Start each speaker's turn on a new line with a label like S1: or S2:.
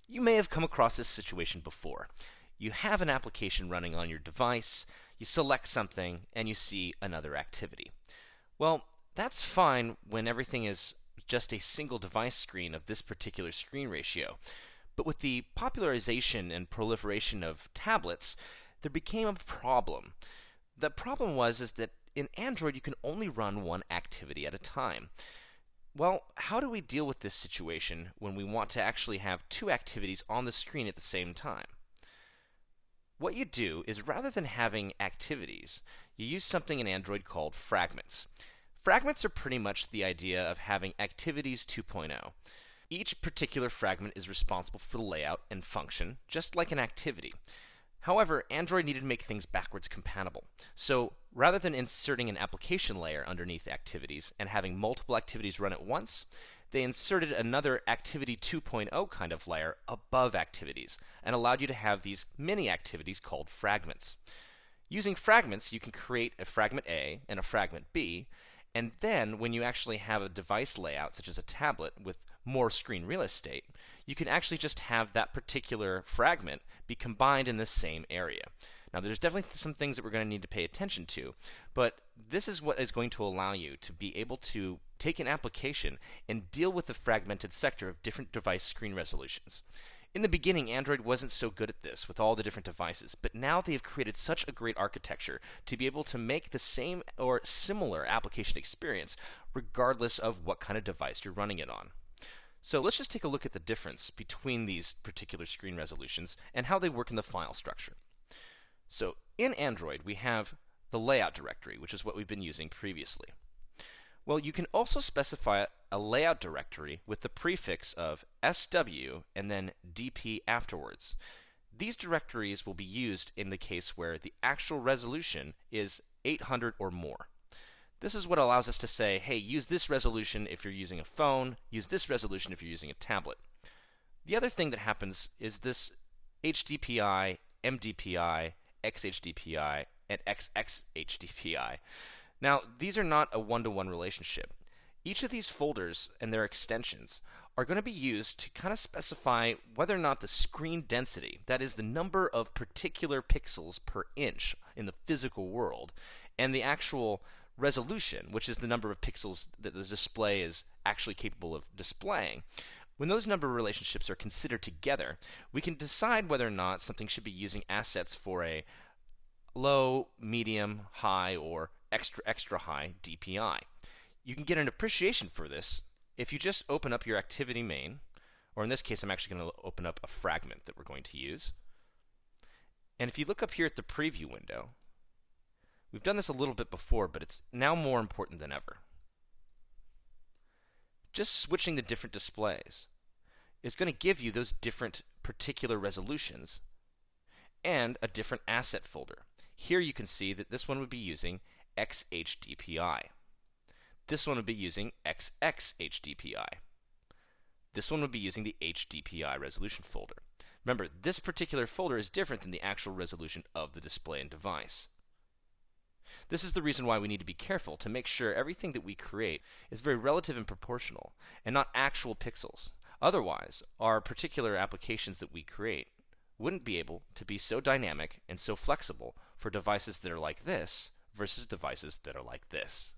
S1: You may have come across this situation before. You have an application running on your device, you select something, and you see another activity. Well, that's fine when everything is just a single device screen of this particular screen ratio. But with the popularization and proliferation of tablets, there became a problem. The problem is that in Android you can only run one activity at a time. Well, how do we deal with this situation when we want to actually have two activities on the screen at the same time? What you do is rather than having activities, you use something in Android called fragments. Fragments are pretty much the idea of having activities 2.0. Each particular fragment is responsible for the layout and function, just like an activity. However, Android needed to make things backwards compatible. So rather than inserting an application layer underneath activities and having multiple activities run at once, they inserted another Activity 2.0 kind of layer above activities and allowed you to have these mini activities called fragments. Using fragments, you can create a fragment A and a fragment B, and then when you actually have a device layout, such as a tablet with more screen real estate, you can actually just have that particular fragment be combined in the same area. Now, there's definitely some things that we're going to need to pay attention to, but this is what is going to allow you to be able to take an application and deal with the fragmented sector of different device screen resolutions. In the beginning, Android wasn't so good at this with all the different devices, but now they have created such a great architecture to be able to make the same or similar application experience regardless of what kind of device you're running it on. So let's just take a look at the difference between these particular screen resolutions and how they work in the file structure. So in Android, we have the layout directory, which is what we've been using previously. Well, you can also specify a layout directory with the prefix of SW and then DP afterwards. These directories will be used in the case where the actual resolution is 800 or more. This is what allows us to say, hey, use this resolution if you're using a phone, use this resolution if you're using a tablet. The other thing that happens is this HDPI, MDPI, XHDPI, and XXHDPI. Now, these are not a one-to-one relationship. Each of these folders and their extensions are going to be used to kind of specify whether or not the screen density, that is the number of particular pixels per inch in the physical world, and the actual resolution, which is the number of pixels that the display is actually capable of displaying. When those number relationships are considered together, we can decide whether or not something should be using assets for a low, medium, high, or extra high DPI. You can get an appreciation for this if you just open up your activity main, or in this case I'm actually going to open up a fragment that we're going to use. And if you look up here at the preview window, we've done this a little bit before, but it's now more important than ever. Just switching the different displays is going to give you those different particular resolutions and a different asset folder. Here you can see that this one would be using XHDPI. This one would be using XXHDPI. This one would be using the HDPI resolution folder. Remember, this particular folder is different than the actual resolution of the display and device. This is the reason why we need to be careful to make sure everything that we create is very relative and proportional and not actual pixels. Otherwise, our particular applications that we create wouldn't be able to be so dynamic and so flexible for devices that are like this versus devices that are like this.